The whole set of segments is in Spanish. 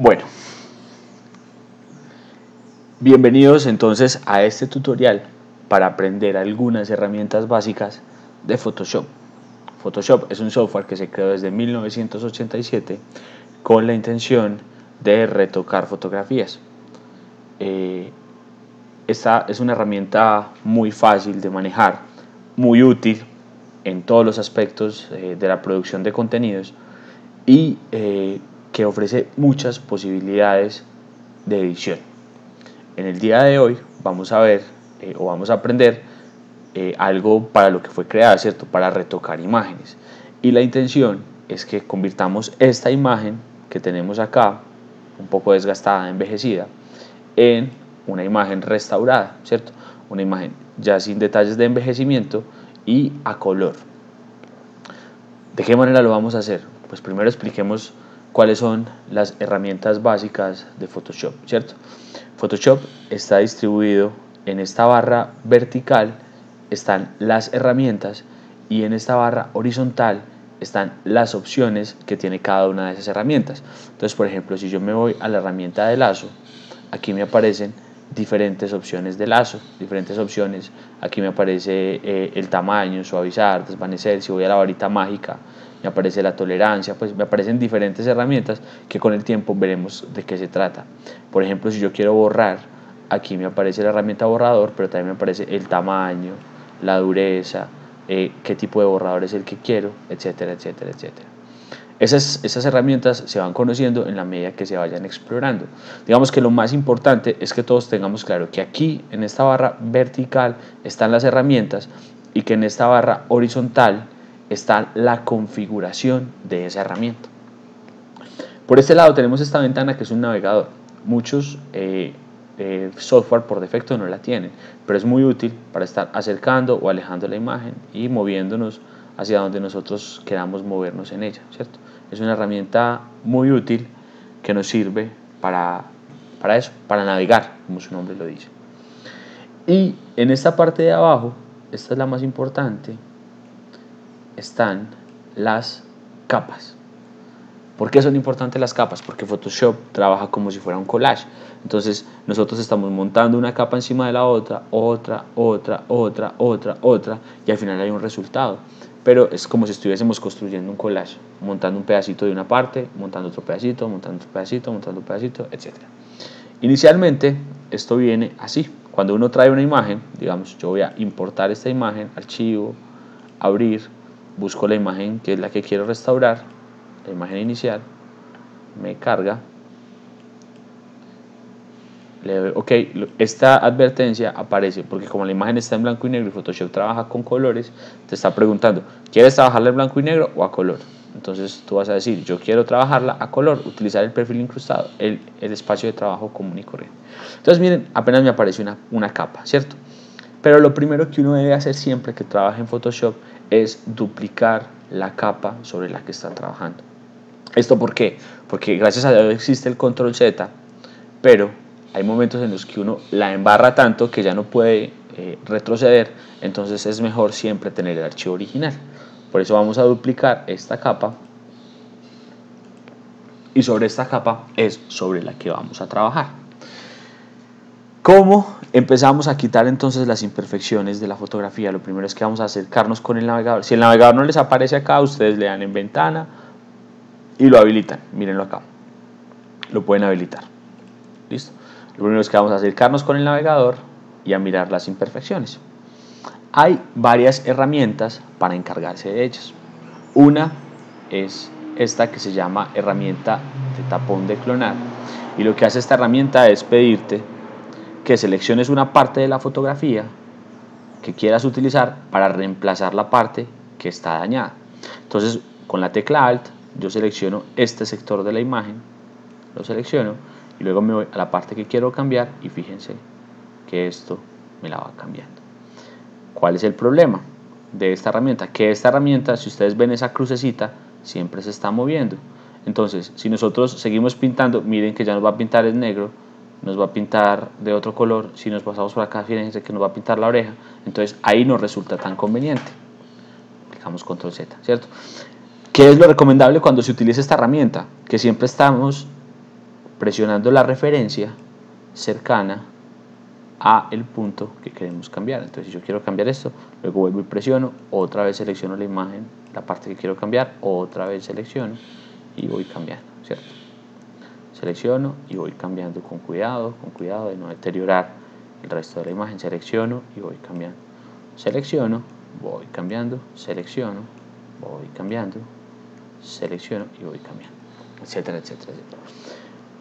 Bueno, bienvenidos entonces a este tutorial para aprender algunas herramientas básicas de Photoshop. Photoshop es un software que se creó desde 1987 con la intención de retocar fotografías. Esta es una herramienta muy fácil de manejar, muy útil en todos los aspectos de la producción de contenidos y que ofrece muchas posibilidades de edición. En el día de hoy vamos a ver o vamos a aprender algo para lo que fue creada, ¿cierto? Para retocar imágenes. Y la intención es que convirtamos esta imagen que tenemos acá, un poco desgastada, envejecida, en una imagen restaurada, ¿cierto? Una imagen ya sin detalles de envejecimiento y a color. ¿De qué manera lo vamos a hacer? Pues primero expliquemos cuáles son las herramientas básicas de Photoshop, ¿cierto? Photoshop está distribuido en esta barra vertical, están las herramientas y en esta barra horizontal están las opciones que tiene cada una de esas herramientas. Entonces, por ejemplo, si yo me voy a la herramienta de lazo, aquí me aparecen diferentes opciones de lazo, diferentes opciones. Aquí me aparece el tamaño, suavizar, desvanecer. Si voy a la varita mágica, me aparece la tolerancia. Pues me aparecen diferentes herramientas que con el tiempo veremos de qué se trata. Por ejemplo, si yo quiero borrar, aquí me aparece la herramienta borrador, pero también me aparece el tamaño, la dureza, qué tipo de borrador es el que quiero, etcétera, etcétera, etcétera. Esas herramientas se van conociendo en la medida que se vayan explorando. Digamos que lo más importante es que todos tengamos claro que aquí en esta barra vertical están las herramientas y que en esta barra horizontal está la configuración de esa herramienta. Por este lado tenemos esta ventana que es un navegador. Muchos software por defecto no la tienen, pero es muy útil para estar acercando o alejando la imagen y moviéndonos hacia donde nosotros queramos movernos en ella, ¿cierto? Es una herramienta muy útil que nos sirve para eso, para navegar, como su nombre lo dice. Y en esta parte de abajo, esta es la más importante, están las capas. ¿Por qué son importantes las capas? Porque Photoshop trabaja como si fuera un collage. Entonces nosotros estamos montando una capa encima de la otra, otra, y al final hay un resultado. Pero es como si estuviésemos construyendo un collage, montando un pedacito de una parte, montando otro pedacito, montando otro pedacito, montando un pedacito, etc. Inicialmente esto viene así. Cuando uno trae una imagen, digamos, yo voy a importar esta imagen, archivo, abrir, busco la imagen que es la que quiero restaurar, la imagen inicial, me carga, le doy OK. Esta advertencia aparece porque como la imagen está en blanco y negro y Photoshop trabaja con colores, te está preguntando, ¿quieres trabajarla en blanco y negro o a color? Entonces tú vas a decir, yo quiero trabajarla a color, utilizar el perfil incrustado, el espacio de trabajo común y corriente. Entonces miren, apenas me aparece una capa, ¿cierto? Pero lo primero que uno debe hacer siempre que trabaje en Photoshop es duplicar la capa sobre la que está trabajando. ¿Esto por qué? Porque gracias a Dios existe el control Z, pero hay momentos en los que uno la embarra tanto que ya no puede retroceder, entonces es mejor siempre tener el archivo original. Por eso vamos a duplicar esta capa y sobre esta capa es sobre la que vamos a trabajar. ¿Cómo empezamos a quitar entonces las imperfecciones de la fotografía? Lo primero es que vamos a acercarnos con el navegador. Si el navegador no les aparece acá, ustedes le dan en ventana y lo habilitan. Mírenlo acá. Lo pueden habilitar. ¿Listo? Lo primero es que vamos a acercarnos con el navegador y a mirar las imperfecciones. Hay varias herramientas para encargarse de ellas. Una es esta que se llama herramienta de tapón de clonar. Y lo que hace esta herramienta es pedirte que selecciones una parte de la fotografía que quieras utilizar para reemplazar la parte que está dañada. Entonces, con la tecla Alt, yo selecciono este sector de la imagen, lo selecciono y luego me voy a la parte que quiero cambiar y fíjense que esto me la va cambiando. ¿Cuál es el problema de esta herramienta? Que esta herramienta, si ustedes ven esa crucecita, siempre se está moviendo. Entonces, si nosotros seguimos pintando, miren que ya nos va a pintar el negro, nos va a pintar de otro color. Si nos pasamos por acá, fíjense que nos va a pintar la oreja. Entonces, ahí no resulta tan conveniente. Aplicamos control Z, ¿cierto? ¿Qué es lo recomendable cuando se utiliza esta herramienta? Que siempre estamos presionando la referencia cercana a el punto que queremos cambiar. Entonces si yo quiero cambiar esto, luego vuelvo y presiono, otra vez selecciono la imagen, la parte que quiero cambiar, otra vez selecciono y voy cambiando, ¿cierto? Selecciono y voy cambiando con cuidado de no deteriorar el resto de la imagen. Selecciono y voy cambiando, selecciono, voy cambiando, selecciono, voy cambiando, selecciono y voy cambiando, etcétera, etcétera, etcétera.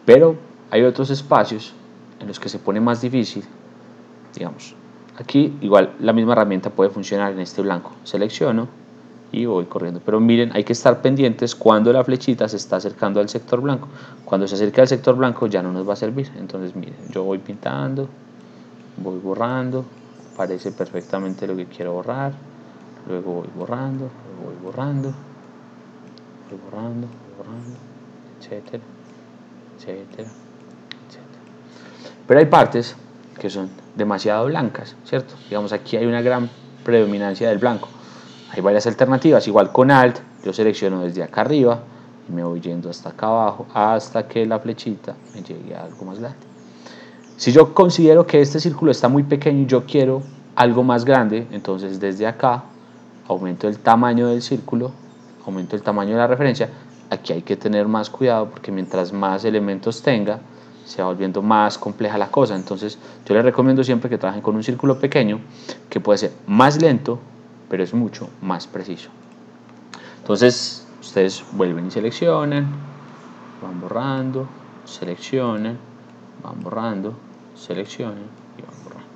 Pero hay otros espacios en los que se pone más difícil. Digamos, aquí igual la misma herramienta puede funcionar en este blanco. Selecciono y voy corriendo, pero miren, hay que estar pendientes cuando la flechita se está acercando al sector blanco. Cuando se acerca al sector blanco ya no nos va a servir. Entonces miren, yo voy pintando, voy borrando, aparece perfectamente lo que quiero borrar, luego voy borrando, luego voy borrando, voy borrando, voy borrando, etcétera, etcétera, etcétera. Pero hay partes que son demasiado blancas, ¿cierto? Digamos, aquí hay una gran predominancia del blanco. Hay varias alternativas, igual con Alt, yo selecciono desde acá arriba y me voy yendo hasta acá abajo hasta que la flechita me llegue a algo más grande. Si yo considero que este círculo está muy pequeño y yo quiero algo más grande, entonces desde acá aumento el tamaño del círculo, aumento el tamaño de la referencia. Aquí hay que tener más cuidado porque mientras más elementos tenga, se va volviendo más compleja la cosa. Entonces yo les recomiendo siempre que trabajen con un círculo pequeño que puede ser más lento, pero es mucho más preciso. Entonces ustedes vuelven y seleccionan, van borrando, seleccionan, van borrando, seleccionan y van borrando.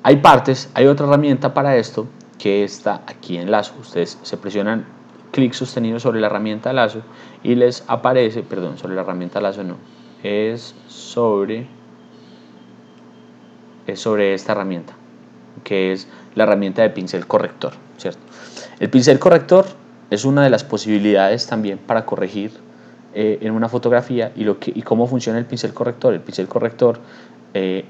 Hay partes, hay otra herramienta para esto que está aquí en lazo. Ustedes se presionan clic sostenido sobre la herramienta lazo y les aparece, perdón, sobre la herramienta lazo no, es sobre esta herramienta, que es la herramienta de pincel corrector, ¿cierto? El pincel corrector es una de las posibilidades también para corregir en una fotografía. Y cómo funciona el pincel corrector. El pincel corrector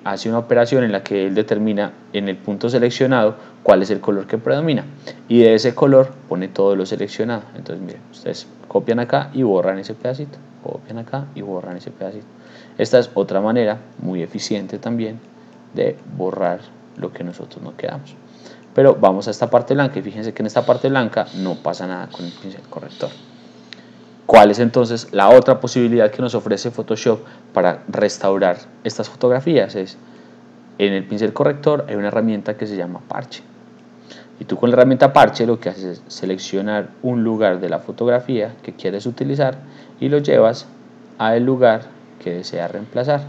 hace una operación en la que él determina en el punto seleccionado cuál es el color que predomina y de ese color pone todo lo seleccionado. Entonces miren, ustedes copian acá y borran ese pedacito, copian acá y borran ese pedacito. Esta es otra manera muy eficiente también de borrar lo que nosotros no quedamos. Pero vamos a esta parte blanca y fíjense que en esta parte blanca no pasa nada con el pincel corrector. ¿Cuál es entonces la otra posibilidad que nos ofrece Photoshop para restaurar estas fotografías? Es en el pincel corrector hay una herramienta que se llama parche. Y tú con la herramienta parche lo que haces es seleccionar un lugar de la fotografía que quieres utilizar y lo llevas al lugar que deseas reemplazar.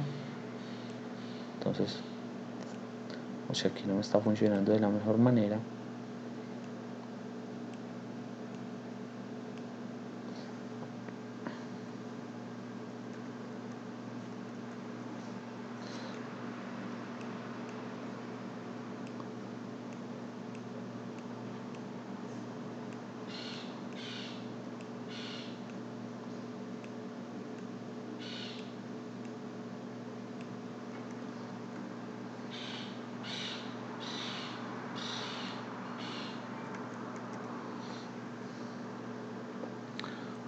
Entonces, o sea, aquí no me está funcionando de la mejor manera.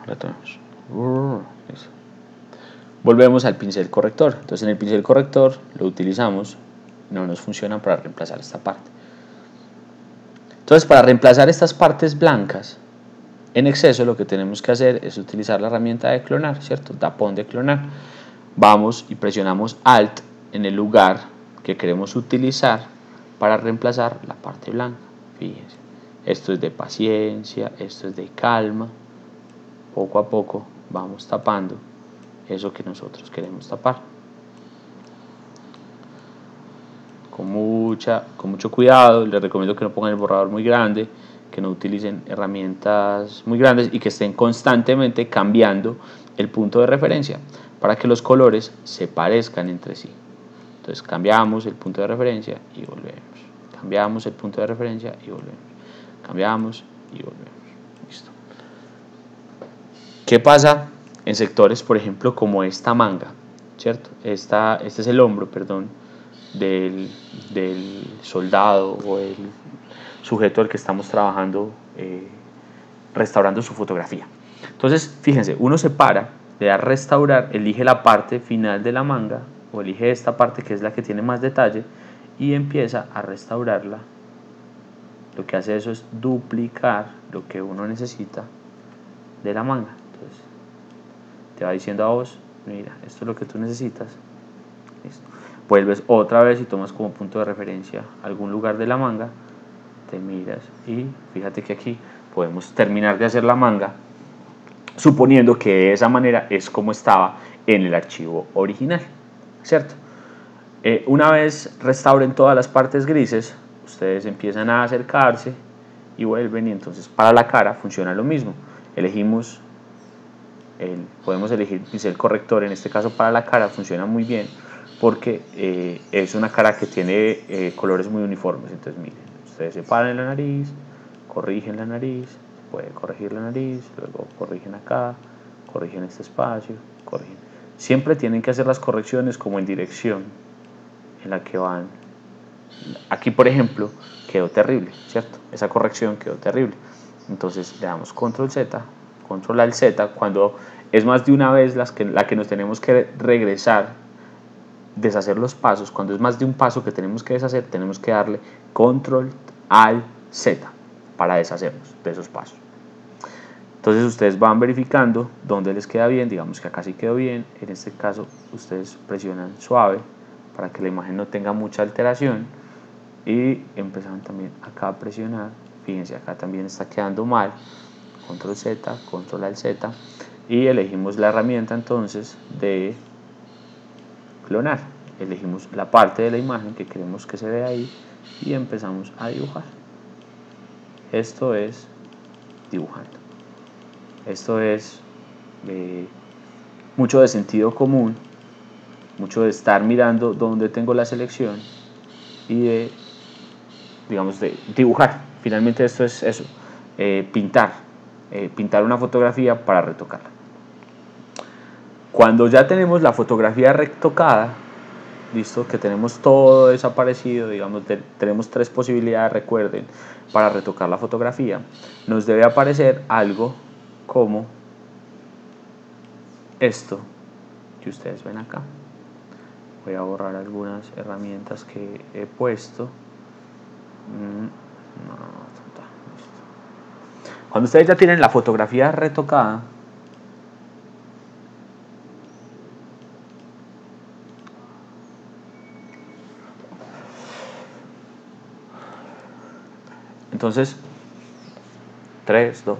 Retomemos. Volvemos al pincel corrector. Entonces en el pincel corrector lo utilizamos, no nos funciona para reemplazar esta parte. Entonces para reemplazar estas partes blancas en exceso lo que tenemos que hacer es utilizar la herramienta de clonar, ¿cierto? Tapón de clonar. Vamos y presionamos Alt en el lugar que queremos utilizar para reemplazar la parte blanca. Fíjense, esto es de paciencia, esto es de calma. Poco a poco vamos tapando eso que nosotros queremos tapar. Con mucho cuidado, les recomiendo que no pongan el borrador muy grande, que no utilicen herramientas muy grandes y que estén constantemente cambiando el punto de referencia para que los colores se parezcan entre sí. Entonces cambiamos el punto de referencia y volvemos. Cambiamos el punto de referencia y volvemos. Cambiamos y volvemos. Listo. ¿Qué pasa en sectores, por ejemplo, como esta manga? ¿Cierto? Este es el hombro, perdón, del soldado o el sujeto al que estamos trabajando, restaurando su fotografía. Entonces, fíjense, uno se para le da restaurar, elige la parte final de la manga o elige esta parte que es la que tiene más detalle y empieza a restaurarla. Lo que hace eso es duplicar lo que uno necesita de la manga. Entonces te va diciendo a vos, mira, esto es lo que tú necesitas. Listo. Vuelves otra vez y tomas como punto de referencia algún lugar de la manga, te miras y fíjate que aquí podemos terminar de hacer la manga suponiendo que de esa manera es como estaba en el archivo original, ¿cierto? Una vez restauren todas las partes grises, ustedes empiezan a acercarse y vuelven, y entonces para la cara funciona lo mismo. Elegimos podemos elegir pincel corrector, en este caso para la cara funciona muy bien porque es una cara que tiene colores muy uniformes. Entonces miren, ustedes separan la nariz, corrigen la nariz, puede corregir la nariz, luego corrigen acá, corrigen este espacio, corrigen. Siempre tienen que hacer las correcciones como en dirección en la que van. Aquí por ejemplo quedó terrible, ¿cierto? Esa corrección quedó terrible. Entonces le damos control Z, control al Z, cuando es más de una vez la que nos tenemos que regresar, deshacer los pasos. Cuando es más de un paso que tenemos que deshacer, tenemos que darle control al Z para deshacernos de esos pasos. Entonces ustedes van verificando dónde les queda bien. Digamos que acá sí quedó bien. En este caso ustedes presionan suave para que la imagen no tenga mucha alteración y empezaron también acá a presionar. Fíjense, acá también está quedando mal. Control Z, control al Z, y elegimos la herramienta entonces de clonar. Elegimos la parte de la imagen que queremos que se vea ahí y empezamos a dibujar. Esto es dibujando. Esto es mucho de sentido común, mucho de estar mirando dónde tengo la selección y de, digamos, de dibujar. Finalmente esto es eso, pintar una fotografía para retocarla. Cuando ya tenemos la fotografía retocada, listo, que tenemos todo desaparecido, digamos, tenemos tres posibilidades, recuerden, para retocar la fotografía, nos debe aparecer algo como esto que ustedes ven acá. Voy a borrar algunas herramientas que he puesto. Cuando ustedes ya tienen la fotografía retocada, entonces 3, 2,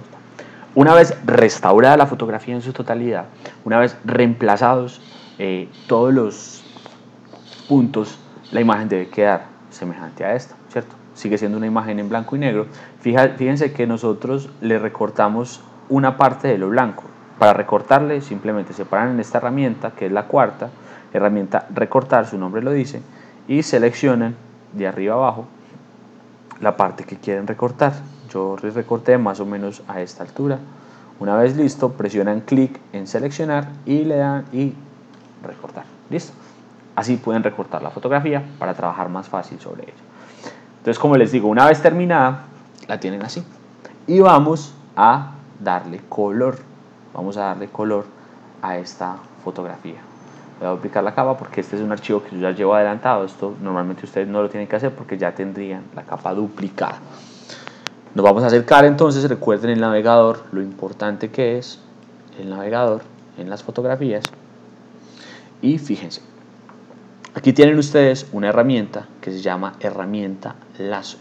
una vez restaurada la fotografía en su totalidad, una vez reemplazados todos los puntos, la imagen debe quedar semejante a esta, ¿cierto? Sigue siendo una imagen en blanco y negro. Fíjense que nosotros le recortamos una parte de lo blanco. Para recortarle simplemente separan en esta herramienta, que es la cuarta, herramienta recortar, su nombre lo dice, y seleccionan de arriba abajo la parte que quieren recortar. Yo les recorté más o menos a esta altura. Una vez listo, presionan clic en seleccionar y le dan y recortar. Listo. Así pueden recortar la fotografía para trabajar más fácil sobre ella. Entonces, como les digo, una vez terminada, la tienen así. Y vamos a darle color. Vamos a darle color a esta fotografía. Voy a duplicar la capa porque este es un archivo que yo ya llevo adelantado. Esto normalmente ustedes no lo tienen que hacer porque ya tendrían la capa duplicada. Nos vamos a acercar entonces, recuerden el navegador, lo importante que es el navegador en las fotografías. Y fíjense, aquí tienen ustedes una herramienta que se llama herramienta lazo.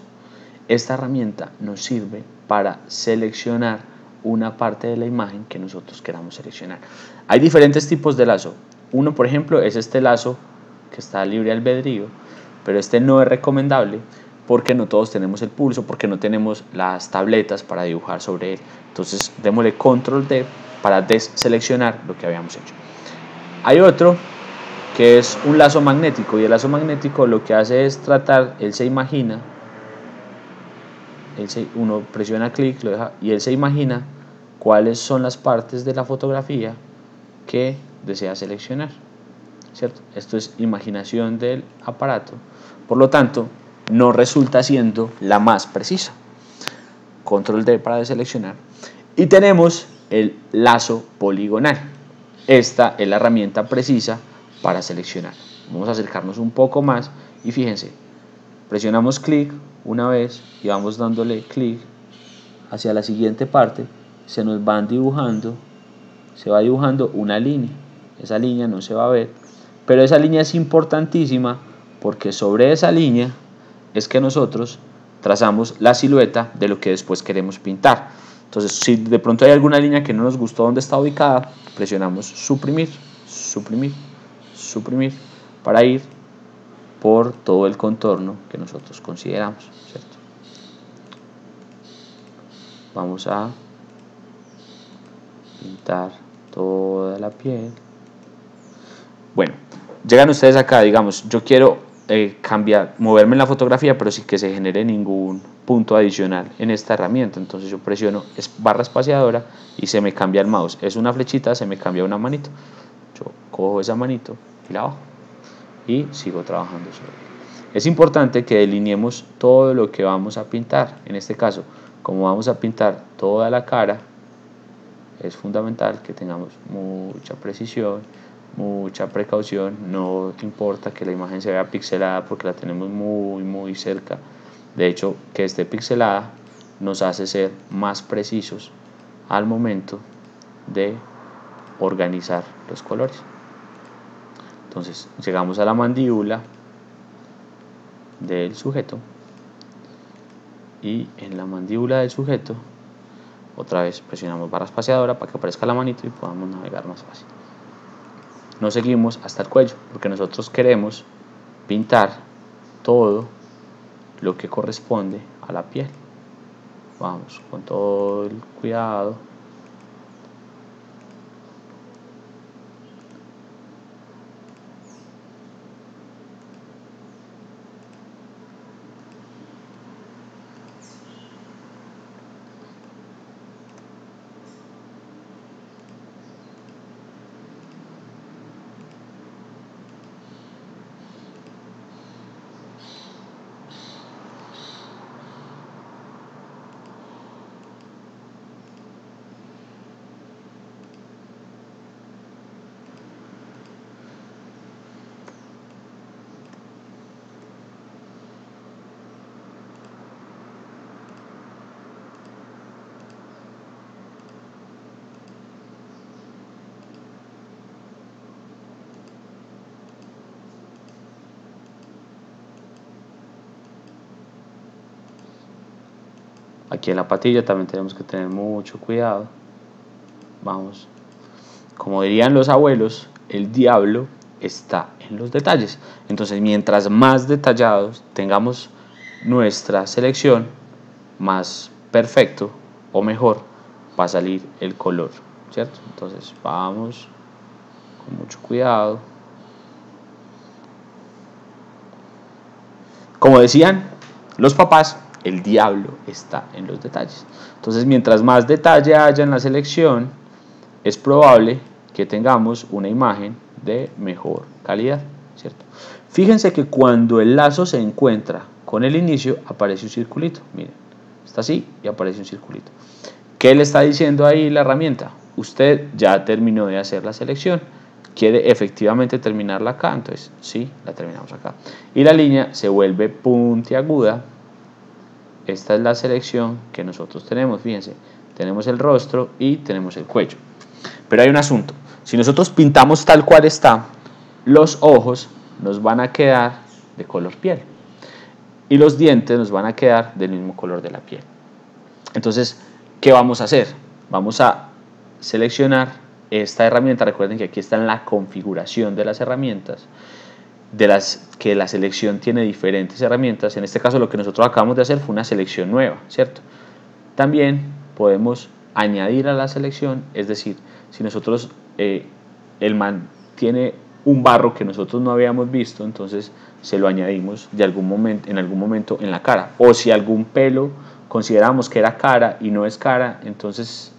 Esta herramienta nos sirve para seleccionar una parte de la imagen que nosotros queramos seleccionar. Hay diferentes tipos de lazo. Uno, por ejemplo, es este lazo que está libre albedrío, pero este no es recomendable porque no todos tenemos el pulso, porque no tenemos las tabletas para dibujar sobre él. Entonces démosle control D para deseleccionar lo que habíamos hecho. Hay otro que es un lazo magnético, y el lazo magnético lo que hace es tratar, él se imagina, uno presiona clic, lo deja, y él se imagina cuáles son las partes de la fotografía que desea seleccionar, ¿cierto? Esto es imaginación del aparato, por lo tanto no resulta siendo la más precisa. Control D para deseleccionar. Y tenemos el lazo poligonal. esta es la herramienta precisa para seleccionar. Vamos a acercarnos un poco más y fíjense, presionamos clic una vez y vamos dándole clic hacia la siguiente parte, se nos van dibujando, se va dibujando una línea. Esa línea no se va a ver, pero esa línea es importantísima porque sobre esa línea es que nosotros trazamos la silueta de lo que después queremos pintar. Entonces, si de pronto hay alguna línea que no nos gustó donde está ubicada, presionamos suprimir, suprimir, suprimir para ir por todo el contorno que nosotros consideramos, ¿cierto? Vamos a pintar toda la piel. Bueno, llegan ustedes acá, digamos, yo quiero cambiar, moverme en la fotografía, pero sin que se genere ningún punto adicional en esta herramienta. Entonces yo presiono barra espaciadora y se me cambia el mouse. Es una flechita, se me cambia una manito. Yo cojo esa manito y la bajo y sigo trabajando sobre ella. Es importante que delineemos todo lo que vamos a pintar. En este caso, como vamos a pintar toda la cara, es fundamental que tengamos mucha precisión, mucha precaución. No importa que la imagen se vea pixelada porque la tenemos muy cerca. De hecho, que esté pixelada nos hace ser más precisos al momento de organizar los colores. Entonces llegamos a la mandíbula del sujeto y en la mandíbula del sujeto otra vez presionamos barra espaciadora para que aparezca la manito y podamos navegar más fácil. No seguimos hasta el cuello porque nosotros queremos pintar todo lo que corresponde a la piel. Vamos con todo el cuidado. Aquí en la patilla también tenemos que tener mucho cuidado. Vamos, como dirían los abuelos, el diablo está en los detalles. Entonces, mientras más detallados tengamos nuestra selección, más perfecto o mejor va a salir el color, ¿cierto? Entonces, vamos con mucho cuidado. Como decían los papás, el diablo está en los detalles. Entonces, mientras más detalle haya en la selección, es probable que tengamos una imagen de mejor calidad, ¿cierto? Fíjense que cuando el lazo se encuentra con el inicio, aparece un circulito. Miren, está así y aparece un circulito. ¿Qué le está diciendo ahí la herramienta? Usted ya terminó de hacer la selección. ¿Quiere efectivamente terminarla acá? Entonces, sí, la terminamos acá. Y la línea se vuelve puntiaguda. Esta es la selección que nosotros tenemos, fíjense. Tenemos el rostro y tenemos el cuello. Pero hay un asunto. Si nosotros pintamos tal cual está, los ojos nos van a quedar de color piel. Y los dientes nos van a quedar del mismo color de la piel. Entonces, ¿qué vamos a hacer? Vamos a seleccionar esta herramienta. Recuerden que aquí está en la configuración de las herramientas, de las que la selección tiene diferentes herramientas. En este caso lo que nosotros acabamos de hacer fue una selección nueva, ¿cierto? También podemos añadir a la selección, es decir, si nosotros, el man tiene un barro que nosotros no habíamos visto, entonces se lo añadimos en algún momento en la cara. O si algún pelo consideramos que era cara y no es cara, entonces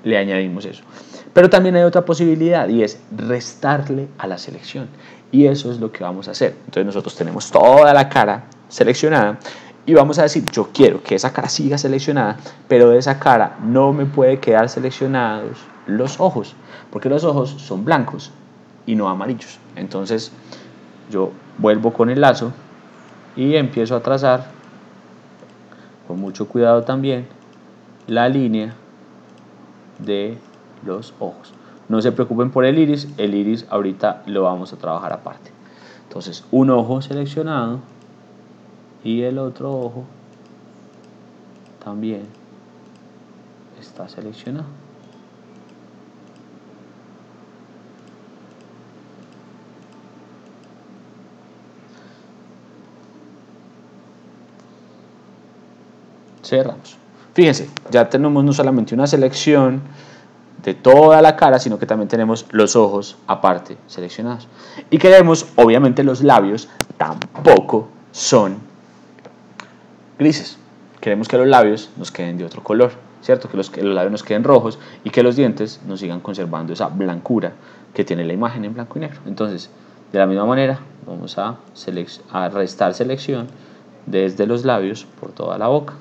le añadimos eso. Pero también hay otra posibilidad y es restarle a la selección. Y eso es lo que vamos a hacer. Entonces nosotros tenemos toda la cara seleccionada y vamos a decir, yo quiero que esa cara siga seleccionada, pero de esa cara no me puede quedar seleccionados los ojos, porque los ojos son blancos y no amarillos. Entonces yo vuelvo con el lazo y empiezo a trazar con mucho cuidado también la línea de los ojos. No se preocupen por el iris ahorita lo vamos a trabajar aparte. Entonces un ojo seleccionado y el otro ojo también está seleccionado. Cerramos. Fíjense, ya tenemos no solamente una selección de toda la cara, sino que también tenemos los ojos aparte seleccionados. Y queremos, obviamente los labios tampoco son grises. Queremos que los labios nos queden de otro color, ¿cierto? Que los labios nos queden rojos y que los dientes nos sigan conservando esa blancura que tiene la imagen en blanco y negro. Entonces, de la misma manera, vamos a restar selección desde los labios por toda la boca.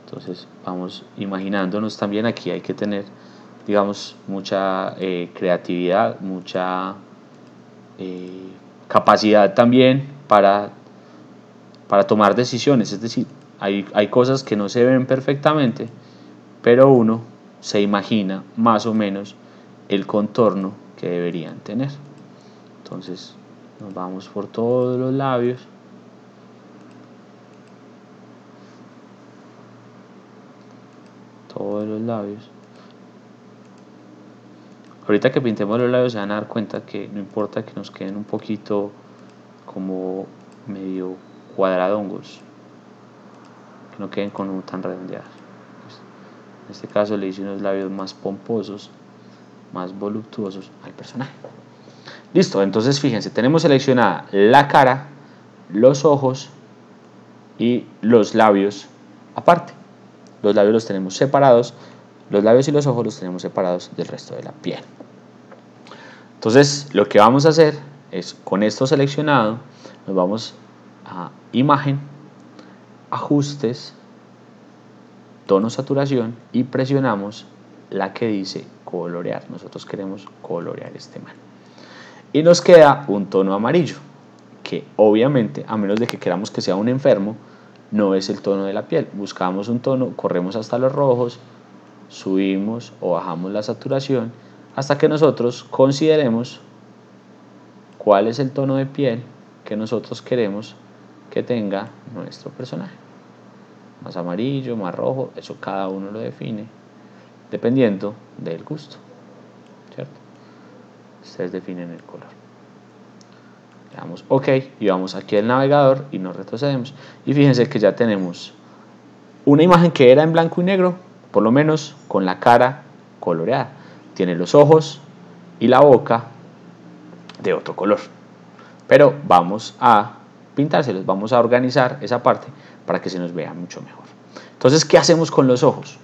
Entonces vamos imaginándonos también, aquí hay que tener, digamos, mucha creatividad, mucha capacidad también para tomar decisiones. Es decir, hay cosas que no se ven perfectamente, pero uno se imagina más o menos el contorno que deberían tener. Entonces nos vamos por todos los labios. Todos los labios. Ahorita que pintemos los labios se van a dar cuenta que no importa que nos queden un poquito como medio cuadradongos, que no queden con tan redondeados. En este caso le hice unos labios más pomposos, más voluptuosos al personaje. Listo, entonces fíjense, tenemos seleccionada la cara, los ojos y los labios aparte. Los labios los tenemos separados, los labios y los ojos los tenemos separados del resto de la piel. Entonces lo que vamos a hacer es, con esto seleccionado, nos vamos a imagen, ajustes, tono, saturación y presionamos la que dice colorear. Nosotros queremos colorear este man. Y nos queda un tono amarillo, que obviamente, a menos de que queramos que sea un enfermo, no es el tono de la piel. Buscamos un tono, corremos hasta los rojos, subimos o bajamos la saturación hasta que nosotros consideremos cuál es el tono de piel que nosotros queremos que tenga nuestro personaje. Más amarillo, más rojo, eso cada uno lo define dependiendo del gusto, ¿cierto? Ustedes definen el color. Le damos OK y vamos aquí al navegador y nos retrocedemos. Y fíjense que ya tenemos una imagen que era en blanco y negro, por lo menos con la cara coloreada. Tiene los ojos y la boca de otro color. Pero vamos a pintárselos, vamos a organizar esa parte para que se nos vea mucho mejor. Entonces, ¿qué hacemos con los ojos?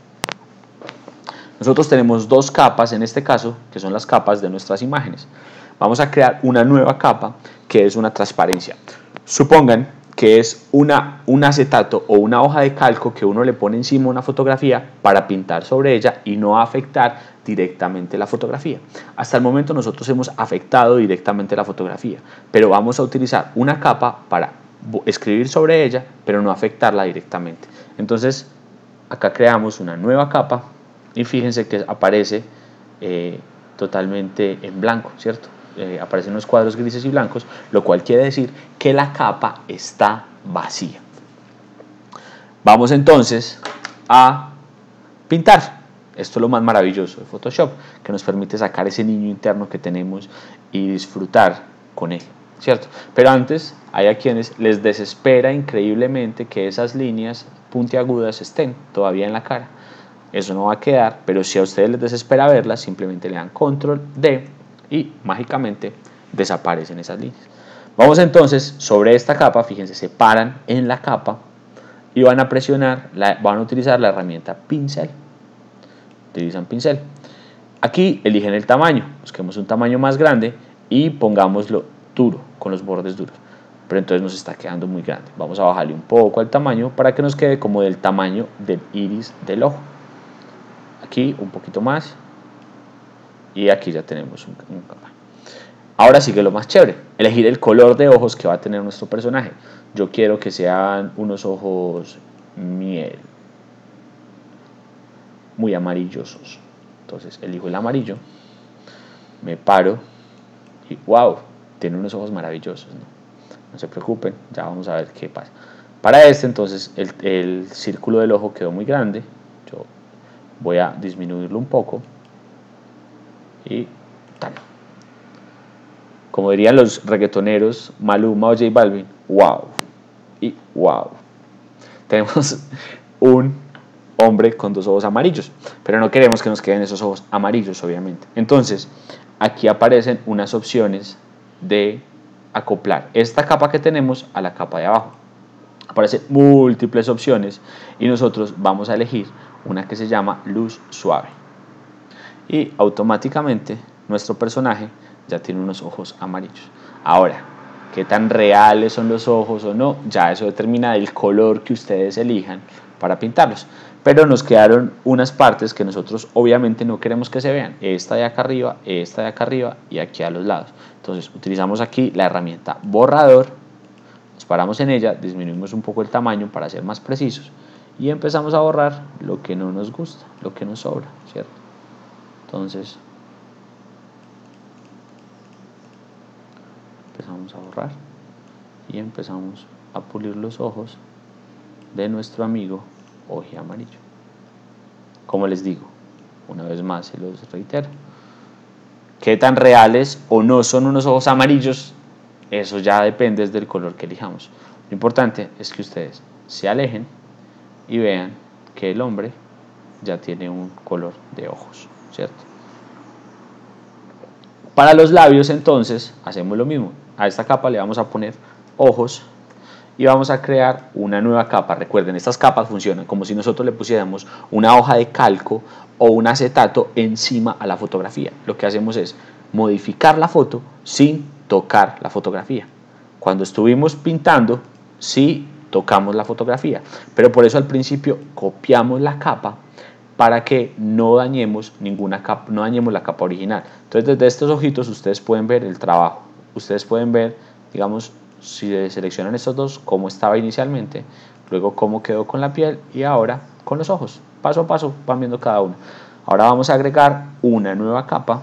Nosotros tenemos dos capas en este caso, que son las capas de nuestras imágenes. Vamos a crear una nueva capa que es una transparencia. Supongan que es un acetato o una hoja de calco que uno le pone encima una fotografía para pintar sobre ella y no afectar directamente la fotografía. Hasta el momento nosotros hemos afectado directamente la fotografía, pero vamos a utilizar una capa para escribir sobre ella, pero no afectarla directamente. Entonces, acá creamos una nueva capa y fíjense que aparece totalmente en blanco, ¿cierto? Aparecen unos cuadros grises y blancos, lo cual quiere decir que la capa está vacía. Vamos entonces a pintar. Esto es lo más maravilloso de Photoshop, que nos permite sacar ese niño interno que tenemos y disfrutar con él, ¿cierto? Pero antes hay a quienes les desespera increíblemente que esas líneas puntiagudas estén todavía en la cara. Eso no va a quedar, pero si a ustedes les desespera verlas, simplemente le dan Control D y mágicamente desaparecen esas líneas. Vamos entonces sobre esta capa, fíjense, se paran en la capa y van a presionar, van a utilizar la herramienta pincel. Utilizan pincel. Aquí eligen el tamaño, busquemos un tamaño más grande y pongámoslo duro, con los bordes duros. Pero entonces nos está quedando muy grande. Vamos a bajarle un poco al tamaño para que nos quede como del tamaño del iris del ojo. Aquí un poquito más Y aquí ya tenemos un capa. Ahora sigue lo más chévere, elegir el color de ojos que va a tener nuestro personaje. Yo quiero que sean unos ojos miel, muy amarillosos. Entonces elijo el amarillo, me paro y wow, tiene unos ojos maravillosos, ¿no? No se preocupen, ya vamos a ver qué pasa. Para este entonces el círculo del ojo quedó muy grande. Yo voy a disminuirlo un poco y tal. Como dirían los reggaetoneros Maluma o J Balvin, wow y wow. Tenemos un hombre con dos ojos amarillos, pero no queremos que nos queden esos ojos amarillos, obviamente. Entonces, aquí aparecen unas opciones de acoplar esta capa que tenemos a la capa de abajo. Aparecen múltiples opciones y nosotros vamos a elegir una que se llama luz suave. Y automáticamente nuestro personaje ya tiene unos ojos amarillos. Ahora, qué tan reales son los ojos o no, ya eso determina el color que ustedes elijan para pintarlos. Pero nos quedaron unas partes que nosotros obviamente no queremos que se vean. Esta de acá arriba y aquí a los lados. Entonces utilizamos aquí la herramienta borrador, nos paramos en ella, disminuimos un poco el tamaño para ser más precisos y empezamos a borrar lo que no nos gusta, lo que nos sobra, ¿cierto? Entonces empezamos a borrar y empezamos a pulir los ojos de nuestro amigo oje amarillo. Como les digo, una vez más se los reitero, qué tan reales o no son unos ojos amarillos, eso ya depende del color que elijamos. Lo importante es que ustedes se alejen y vean que el hombre ya tiene un color de ojos, ¿cierto? Para los labios entonces hacemos lo mismo. A esta capa le vamos a poner ojos y vamos a crear una nueva capa. Recuerden, estas capas funcionan como si nosotros le pusiéramos una hoja de calco o un acetato encima a la fotografía. Lo que hacemos es modificar la foto sin tocar la fotografía. Cuando estuvimos pintando, sí tocamos la fotografía, pero por eso al principio copiamos la capa para que no dañemos ninguna capa, no dañemos la capa original. Entonces desde estos ojitos ustedes pueden ver el trabajo, ustedes pueden ver, digamos, si seleccionan estos dos, cómo estaba inicialmente, luego cómo quedó con la piel y ahora con los ojos. Paso a paso van viendo cada uno. Ahora vamos a agregar una nueva capa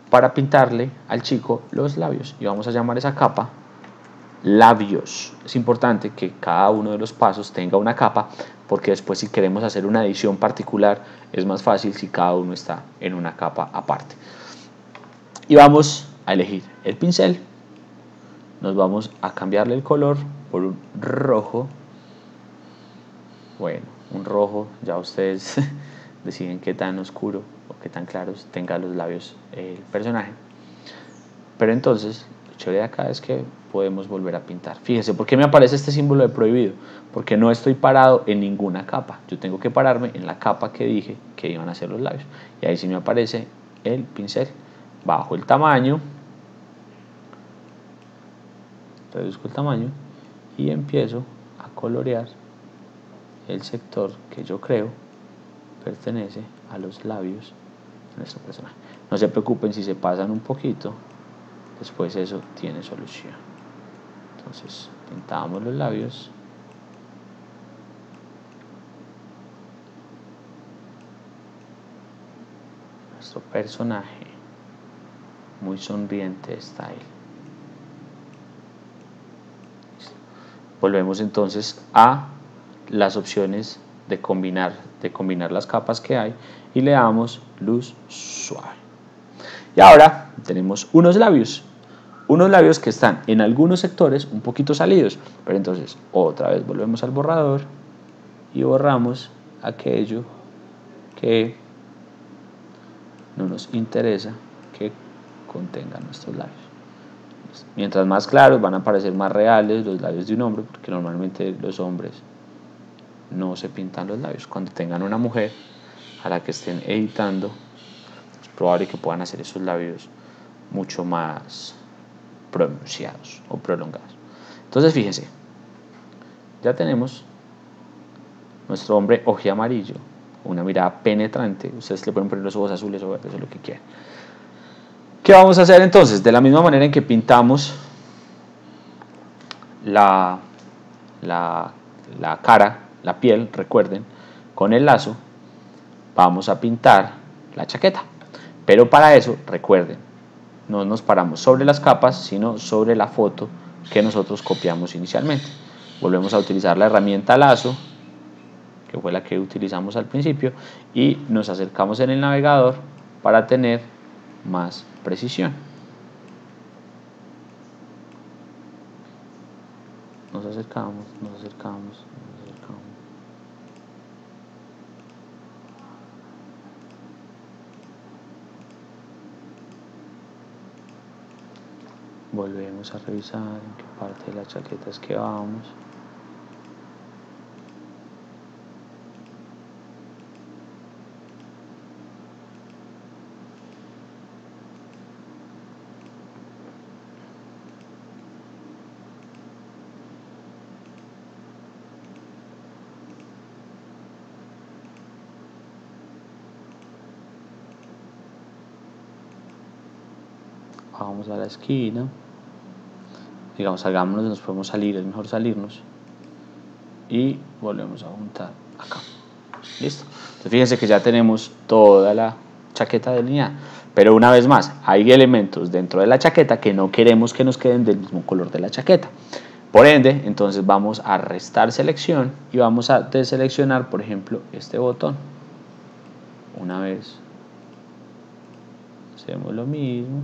para pintarle al chico los labios y vamos a llamar esa capa labios. Es importante que cada uno de los pasos tenga una capa porque después si queremos hacer una edición particular es más fácil si cada uno está en una capa aparte. Y vamos a elegir el pincel, nos vamos a cambiarle el color por un rojo. Bueno, un rojo, ya ustedes deciden qué tan oscuro o qué tan claros tenga los labios el personaje. Pero entonces lo chévere de acá es que podemos volver a pintar. Fíjense, ¿por qué me aparece este símbolo de prohibido? Porque no estoy parado en ninguna capa. Yo tengo que pararme en la capa que dije que iban a ser los labios. Y ahí sí me aparece el pincel. Bajo el tamaño, reduzco el tamaño y empiezo a colorear el sector que yo creo pertenece a los labios de nuestro personaje. No se preocupen si se pasan un poquito, después eso tiene solución. Entonces pintamos los labios. Nuestro personaje muy sonriente style. Volvemos entonces a las opciones de combinar las capas que hay y le damos luz suave. Y ahora tenemos unos labios que están en algunos sectores un poquito salidos, pero entonces otra vez volvemos al borrador y borramos aquello que no nos interesa que contengan nuestros labios. Mientras más claros van a parecer más reales los labios de un hombre, porque normalmente los hombres no se pintan los labios. Cuando tengan una mujer a la que estén editando, es probable que puedan hacer esos labios mucho más pronunciados o prolongados. Entonces fíjense, ya tenemos nuestro hombre oje amarillo una mirada penetrante. Ustedes le pueden poner los ojos azules o verdes o lo que quieran. ¿Qué vamos a hacer entonces? De la misma manera en que pintamos la cara, la piel, recuerden, con el lazo, vamos a pintar la chaqueta. Pero para eso, recuerden, no nos paramos sobre las capas, sino sobre la foto que nosotros copiamos inicialmente. Volvemos a utilizar la herramienta lazo, que fue la que utilizamos al principio, y nos acercamos en el navegador para tener más precisión. Nos acercamos. Volvemos a revisar en qué parte de la chaqueta es que vamos. Vamos a la esquina, digamos, salgámonos, nos podemos salir, es mejor salirnos, y volvemos a juntar acá. Listo. Entonces fíjense que ya tenemos toda la chaqueta delineada, pero una vez más, hay elementos dentro de la chaqueta que no queremos que nos queden del mismo color de la chaqueta. Por ende, entonces vamos a restar selección y vamos a deseleccionar, por ejemplo, este botón. Una vez hacemos lo mismo.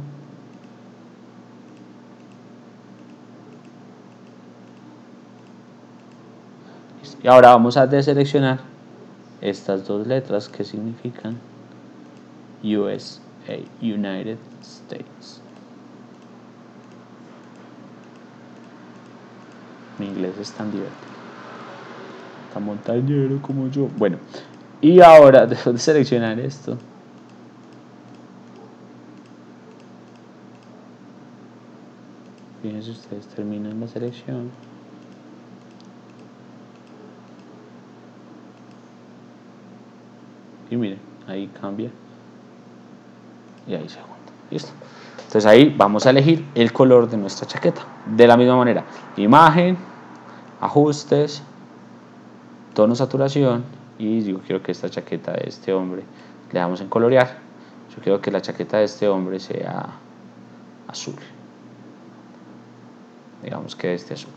Y ahora vamos a deseleccionar estas dos letras que significan USA, United States. Mi inglés es tan divertido, tan montañero como yo. Bueno, y ahora después de seleccionar esto, fíjense ustedes, terminan la selección. Y miren, ahí cambia y ahí se junta. Listo. Entonces ahí vamos a elegir el color de nuestra chaqueta. De la misma manera, imagen, ajustes, tono, saturación, y yo quiero que esta chaqueta de este hombre, le damos en colorear. Yo quiero que la chaqueta de este hombre sea azul. Digamos que este azul.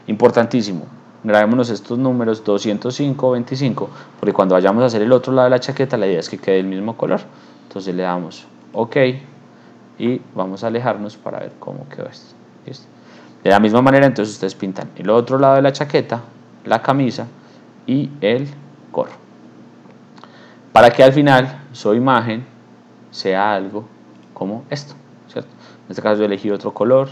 Importantísimo, grabémonos estos números 205 o 25, porque cuando vayamos a hacer el otro lado de la chaqueta, la idea es que quede el mismo color. Entonces le damos OK y vamos a alejarnos para ver cómo quedó esto. ¿Listo? De la misma manera, entonces ustedes pintan el otro lado de la chaqueta, la camisa y el gorro, para que al final su imagen sea algo como esto, ¿cierto? En este caso yo elegí otro color,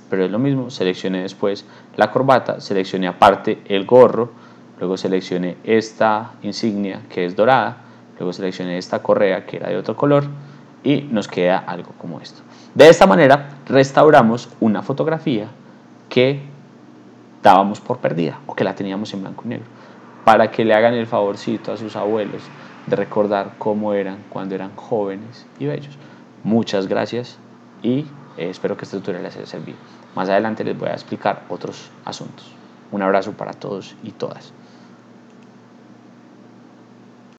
pero es lo mismo. Seleccioné después la corbata, seleccioné aparte el gorro, luego seleccioné esta insignia que es dorada, luego seleccioné esta correa que era de otro color y nos queda algo como esto. De esta manera restauramos una fotografía que dábamos por perdida o que la teníamos en blanco y negro, para que le hagan el favorcito a sus abuelos de recordar cómo eran cuando eran jóvenes y bellos. Muchas gracias y espero que este tutorial les haya servido. Más adelante les voy a explicar otros asuntos. Un abrazo para todos y todas.